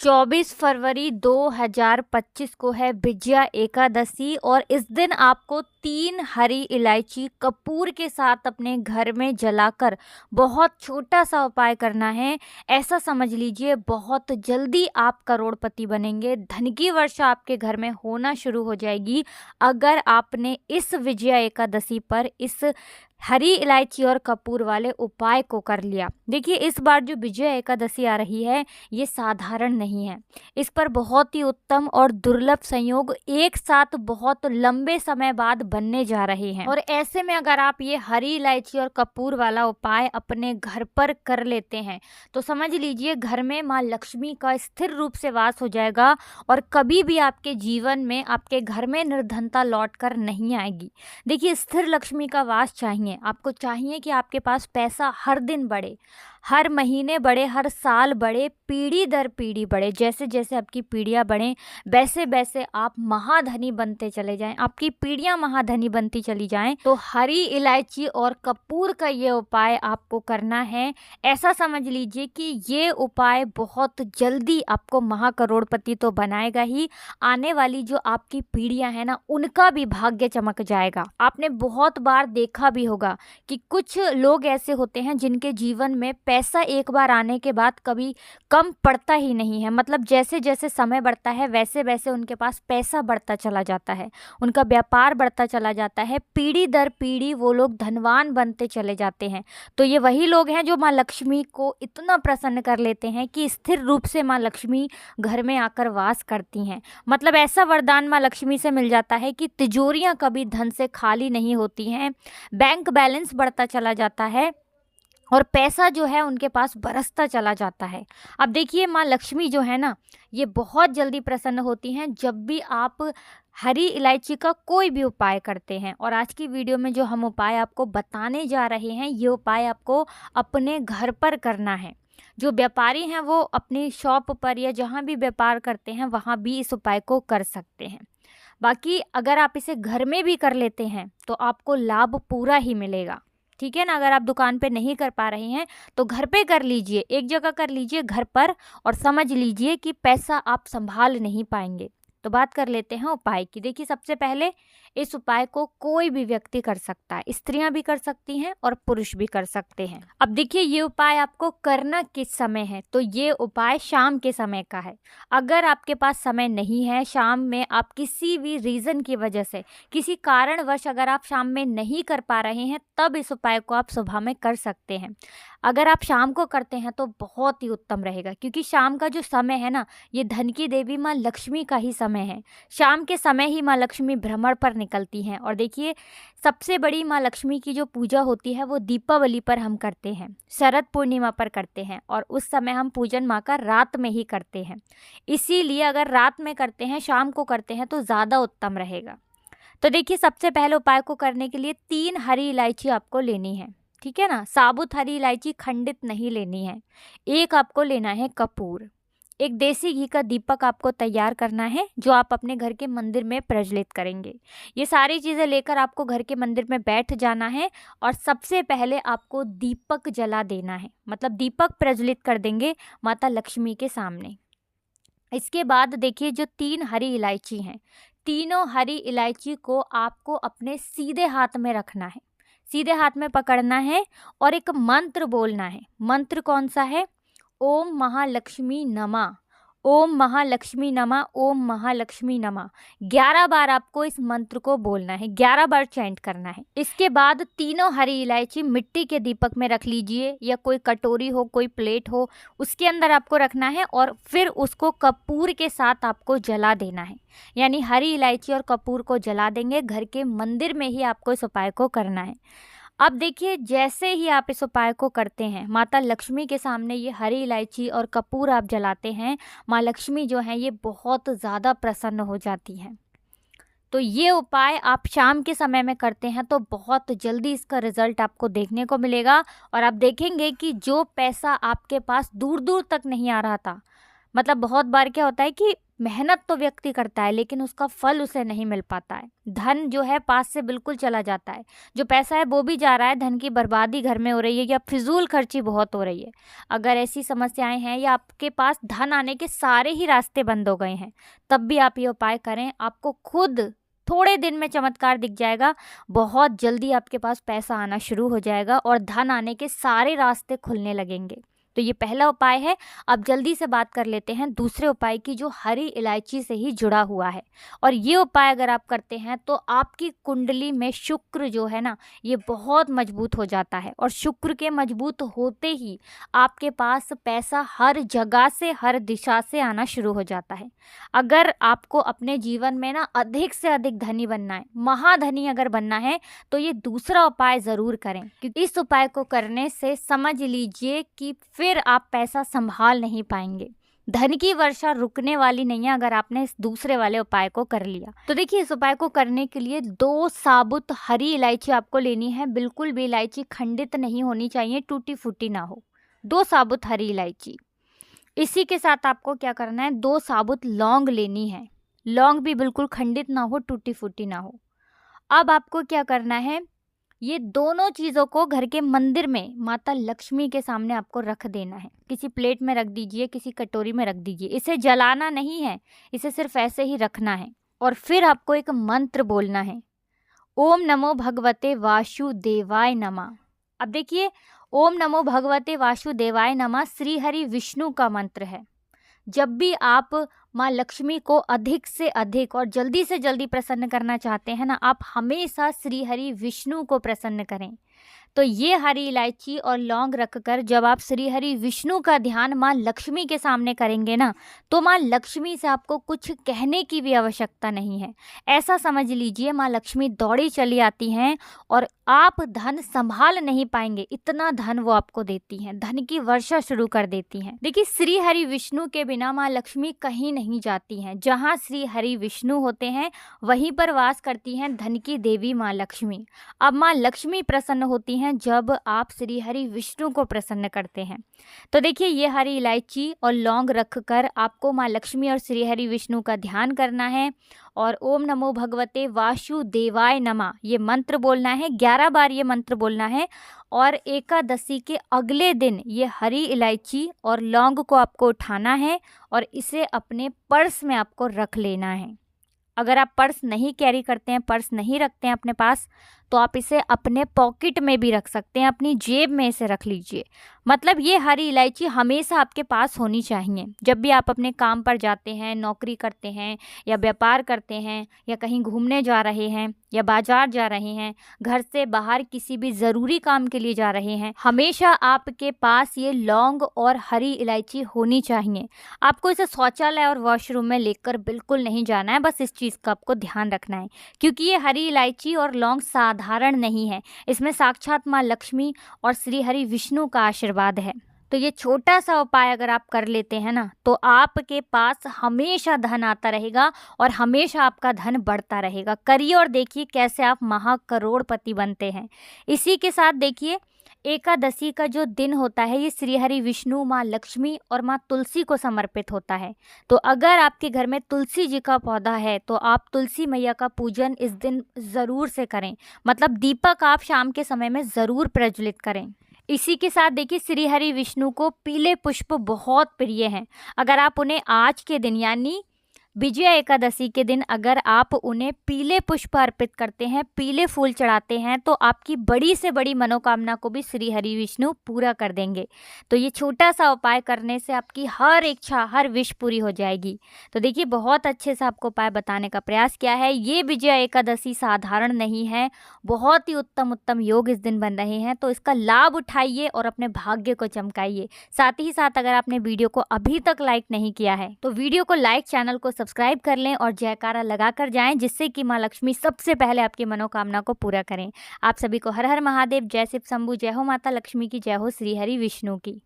24 फरवरी 2025 को है विजया एकादशी और इस दिन आपको 3 हरी इलायची कपूर के साथ अपने घर में जलाकर बहुत छोटा सा उपाय करना है। ऐसा समझ लीजिए बहुत जल्दी आप करोड़पति बनेंगे, धन की वर्षा आपके घर में होना शुरू हो जाएगी अगर आपने इस विजया एकादशी पर इस हरी इलायची और कपूर वाले उपाय को कर लिया। देखिए इस बार जो विजया एकादशी आ रही है ये साधारण नहीं है। इस पर बहुत ही उत्तम और दुर्लभ संयोग एक साथ बहुत लंबे समय बाद बनने जा रहे हैं और ऐसे में अगर आप ये हरी इलायची और कपूर वाला उपाय अपने घर पर कर लेते हैं तो समझ लीजिए घर में माँ लक्ष्मी का स्थिर रूप से वास हो जाएगा और कभी भी आपके जीवन में आपके घर में निर्धनता लौट कर नहीं आएगी। देखिए स्थिर लक्ष्मी का वास चाहिए, आपको चाहिए कि आपके पास पैसा हर दिन बढ़े, हर महीने बढ़े, हर साल बढ़े, पीढ़ी दर पीढ़ी बढ़े। जैसे जैसे आपकी पीढ़ियां बढ़ें वैसे वैसे आप महाधनी बनते चले जाएं, आपकी पीढ़ियां महाधनी बनती चली जाएं। तो हरी इलायची और कपूर का ये उपाय आपको करना है। ऐसा समझ लीजिए कि ये उपाय बहुत जल्दी आपको महाकरोड़पति तो बनाएगा ही, आने वाली जो आपकी पीढ़ियां हैं ना उनका भी भाग्य चमक जाएगा। आपने बहुत बार देखा भी होगा कि कुछ लोग ऐसे होते हैं जिनके जीवन में पैसा एक बार आने के बाद कभी कम पड़ता ही नहीं है। मतलब जैसे जैसे समय बढ़ता है वैसे वैसे उनके पास पैसा बढ़ता चला जाता है, उनका व्यापार बढ़ता चला जाता है, पीढ़ी दर पीढ़ी वो लोग धनवान बनते चले जाते हैं। तो ये वही लोग हैं जो माँ लक्ष्मी को इतना प्रसन्न कर लेते हैं कि स्थिर रूप से माँ लक्ष्मी घर में आकर वास करती हैं। मतलब ऐसा वरदान माँ लक्ष्मी से मिल जाता है कि तिजोरियाँ कभी धन से खाली नहीं होती हैं, बैंक बैलेंस बढ़ता चला जाता है और पैसा जो है उनके पास बरसता चला जाता है। अब देखिए माँ लक्ष्मी जो है ना ये बहुत जल्दी प्रसन्न होती हैं जब भी आप हरी इलायची का कोई भी उपाय करते हैं। और आज की वीडियो में जो हम उपाय आपको बताने जा रहे हैं ये उपाय आपको अपने घर पर करना है। जो व्यापारी हैं वो अपनी शॉप पर या जहाँ भी व्यापार करते हैं वहाँ भी इस उपाय को कर सकते हैं। बाकी अगर आप इसे घर में भी कर लेते हैं तो आपको लाभ पूरा ही मिलेगा, ठीक है ना। अगर आप दुकान पे नहीं कर पा रहे हैं तो घर पे कर लीजिए, एक जगह कर लीजिए घर पर, और समझ लीजिए कि पैसा आप संभाल नहीं पाएंगे। तो बात कर लेते हैं उपाय की। देखिए सबसे पहले इस उपाय को कोई भी व्यक्ति कर सकता है, स्त्रियां भी कर सकती हैं और पुरुष भी कर सकते हैं। अब देखिए ये उपाय आपको करना किस समय है, तो ये उपाय शाम के समय का है। अगर आपके पास समय नहीं है, शाम में आप किसी भी रीज़न की वजह से किसी कारणवश अगर आप शाम में नहीं कर पा रहे हैं तब इस उपाय को आप सुबह में कर सकते हैं। अगर आप शाम को करते हैं तो बहुत ही उत्तम रहेगा क्योंकि शाम का जो समय है ना ये धन की देवी माँ लक्ष्मी का ही समय है। शाम के समय ही माँ लक्ष्मी भ्रमण पर निकलती हैं। और देखिए सबसे बड़ी माँ लक्ष्मी की जो पूजा होती है वो दीपावली पर हम करते हैं, शरद पूर्णिमा पर करते हैं और उस समय हम पूजन माँ का रात में ही करते हैं। इसीलिए अगर रात में करते हैं, शाम को करते हैं तो ज़्यादा उत्तम रहेगा। तो देखिए सबसे पहले उपाय को करने के लिए 3 हरी इलायची आपको लेनी है, ठीक है ना। साबुत हरी इलायची खंडित नहीं लेनी है। एक आपको लेना है कपूर। एक देसी घी का दीपक आपको तैयार करना है जो आप अपने घर के मंदिर में प्रज्वलित करेंगे। ये सारी चीज़ें लेकर आपको घर के मंदिर में बैठ जाना है और सबसे पहले आपको दीपक जला देना है, मतलब दीपक प्रज्वलित कर देंगे माता लक्ष्मी के सामने। इसके बाद देखिए जो 3 हरी इलायची हैं, तीनों हरी इलायची को आपको अपने सीधे हाथ में रखना है, सीधे हाथ में पकड़ना है और एक मंत्र बोलना है। मंत्र कौन सा है? ओम महालक्ष्मी नमः, ओम महालक्ष्मी नमः, ओम महालक्ष्मी नमः। 11 बार आपको इस मंत्र को बोलना है, 11 बार चैंट करना है। इसके बाद तीनों हरी इलायची मिट्टी के दीपक में रख लीजिए या कोई कटोरी हो, कोई प्लेट हो, उसके अंदर आपको रखना है और फिर उसको कपूर के साथ आपको जला देना है। यानी हरी इलायची और कपूर को जला देंगे। घर के मंदिर में ही आपको इस उपाय को करना है। अब देखिए जैसे ही आप इस उपाय को करते हैं माता लक्ष्मी के सामने ये हरी इलायची और कपूर आप जलाते हैं, माँ लक्ष्मी जो है ये बहुत ज़्यादा प्रसन्न हो जाती हैं। तो ये उपाय आप शाम के समय में करते हैं तो बहुत जल्दी इसका रिजल्ट आपको देखने को मिलेगा और आप देखेंगे कि जो पैसा आपके पास दूर दूर तक नहीं आ रहा था, मतलब बहुत बार क्या होता है कि मेहनत तो व्यक्ति करता है लेकिन उसका फल उसे नहीं मिल पाता है। धन जो है पास से बिल्कुल चला जाता है, जो पैसा है वो भी जा रहा है, धन की बर्बादी घर में हो रही है या फिजूल खर्ची बहुत हो रही है। अगर ऐसी समस्याएं हैं या आपके पास धन आने के सारे ही रास्ते बंद हो गए हैं, तब भी आप ये उपाय करें, आपको खुद थोड़े दिन में चमत्कार दिख जाएगा। बहुत जल्दी आपके पास पैसा आना शुरू हो जाएगा और धन आने के सारे रास्ते खुलने लगेंगे। तो ये पहला उपाय है। अब जल्दी से बात कर लेते हैं दूसरे उपाय की, जो हरी इलायची से ही जुड़ा हुआ है। और ये उपाय अगर आप करते हैं तो आपकी कुंडली में शुक्र जो है ना, ये बहुत मजबूत हो जाता है। और शुक्र के मजबूत होते ही आपके पास पैसा हर जगह से, हर दिशा से आना शुरू हो जाता है। अगर आपको अपने जीवन में ना अधिक से अधिक धनी बनना है, महाधनी अगर बनना है, तो ये दूसरा उपाय ज़रूर करें। क्योंकि इस उपाय को करने से समझ लीजिए कि फिर आप पैसा संभाल नहीं पाएंगे। धन की वर्षा रुकने वाली नहीं है अगर आपने इस दूसरे वाले उपाय को कर लिया। तो देखिए, इस उपाय को करने के लिए 2 साबुत हरी इलायची आपको लेनी है। बिल्कुल भी इलायची खंडित नहीं होनी चाहिए, टूटी फूटी ना हो। 2 साबुत हरी इलायची। इसी के साथ आपको क्या करना है, 2 साबुत लौंग लेनी है। लौंग भी बिल्कुल खंडित ना हो, टूटी फूटी ना हो। अब आपको क्या करना है, ये दोनों चीज़ों को घर के मंदिर में माता लक्ष्मी के सामने आपको रख देना है। किसी प्लेट में रख दीजिए, किसी कटोरी में रख दीजिए। इसे जलाना नहीं है, इसे सिर्फ ऐसे ही रखना है। और फिर आपको एक मंत्र बोलना है, ओम नमो भगवते वासुदेवाय नमः। अब देखिए, ओम नमो भगवते वासुदेवाय नमः श्री हरि विष्णु का मंत्र है। जब भी आप माँ लक्ष्मी को अधिक से अधिक और जल्दी से जल्दी प्रसन्न करना चाहते हैं ना, आप हमेशा श्री हरि विष्णु को प्रसन्न करें। तो ये हरी इलायची और लौंग रखकर जब आप श्री हरि विष्णु का ध्यान माँ लक्ष्मी के सामने करेंगे ना, तो माँ लक्ष्मी से आपको कुछ कहने की भी आवश्यकता नहीं है। ऐसा समझ लीजिए माँ लक्ष्मी दौड़ी चली आती हैं और आप धन संभाल नहीं पाएंगे, इतना धन वो आपको देती हैं, धन की वर्षा शुरू कर देती हैं। देखिए, श्री हरि विष्णु के बिना माँ लक्ष्मी कहीं नहीं जाती हैं। जहाँ श्री हरि विष्णु होते हैं वहीं पर वास करती हैं धन की देवी माँ लक्ष्मी। अब माँ लक्ष्मी प्रसन्न होती हैं जब आप श्री हरि विष्णु को प्रसन्न करते हैं। तो देखिए, ये हरी इलायची और लौंग रखकर आपको माँ लक्ष्मी और श्री हरि विष्णु का ध्यान करना है और ओम नमो भगवते वासुदेवाय नमः ये मंत्र बोलना है। 11 बार ये मंत्र बोलना है। और एकादशी के अगले दिन ये हरी इलायची और लौंग को आपको उठाना है और इसे अपने पर्स में आपको रख लेना है। अगर आप पर्स नहीं कैरी करते हैं, पर्स नहीं रखते हैं अपने पास, तो आप इसे अपने पॉकेट में भी रख सकते हैं, अपनी जेब में इसे रख लीजिए। मतलब ये हरी इलायची हमेशा आपके पास होनी चाहिए। जब भी आप अपने काम पर जाते हैं, नौकरी करते हैं या व्यापार करते हैं या कहीं घूमने जा रहे हैं या बाजार जा रहे हैं, घर से बाहर किसी भी ज़रूरी काम के लिए जा रहे हैं, हमेशा आपके पास ये लौंग और हरी इलायची होनी चाहिए। आपको इसे शौचालय और वॉशरूम में लेकर बिल्कुल नहीं जाना है, बस इस चीज़ का आपको ध्यान रखना है। क्योंकि ये हरी इलायची और लौंग साधारण नहीं है, इसमें साक्षात माँ लक्ष्मी और श्री हरि विष्णु का आशीर्वाद है। तो ये छोटा सा उपाय अगर आप कर लेते हैं ना, तो आपके पास हमेशा धन आता रहेगा और हमेशा आपका धन बढ़ता रहेगा। करिए और देखिए कैसे आप महाकरोड़पति बनते हैं। इसी के साथ देखिए, एकादशी का जो दिन होता है ये श्री हरि विष्णु, माँ लक्ष्मी और माँ तुलसी को समर्पित होता है। तो अगर आपके घर में तुलसी जी का पौधा है तो आप तुलसी मैया का पूजन इस दिन ज़रूर से करें। मतलब दीपक आप शाम के समय में ज़रूर प्रज्वलित करें। इसी के साथ देखिए, श्री हरि विष्णु को पीले पुष्प बहुत प्रिय हैं। अगर आप उन्हें आज के दिन यानी विजया एकादशी के दिन अगर आप उन्हें पीले पुष्प अर्पित करते हैं, पीले फूल चढ़ाते हैं, तो आपकी बड़ी से बड़ी मनोकामना को भी श्री हरि विष्णु पूरा कर देंगे। तो ये छोटा सा उपाय करने से आपकी हर इच्छा, हर विश पूरी हो जाएगी। तो देखिए, बहुत अच्छे से आपको उपाय बताने का प्रयास किया है। ये विजया एकादशी साधारण नहीं है, बहुत ही उत्तम उत्तम योग इस दिन बन रहे हैं। तो इसका लाभ उठाइए और अपने भाग्य को चमकाइए। साथ ही साथ अगर आपने वीडियो को अभी तक लाइक नहीं किया है तो वीडियो को लाइक, चैनल को सब्सक्राइब कर लें और जयकारा लगा कर जाएं, जिससे कि माँ लक्ष्मी सबसे पहले आपकी मनोकामना को पूरा करें। आप सभी को हर हर महादेव, जय शिव शंभू, जय हो माता लक्ष्मी की, जय हो श्री हरि विष्णु की।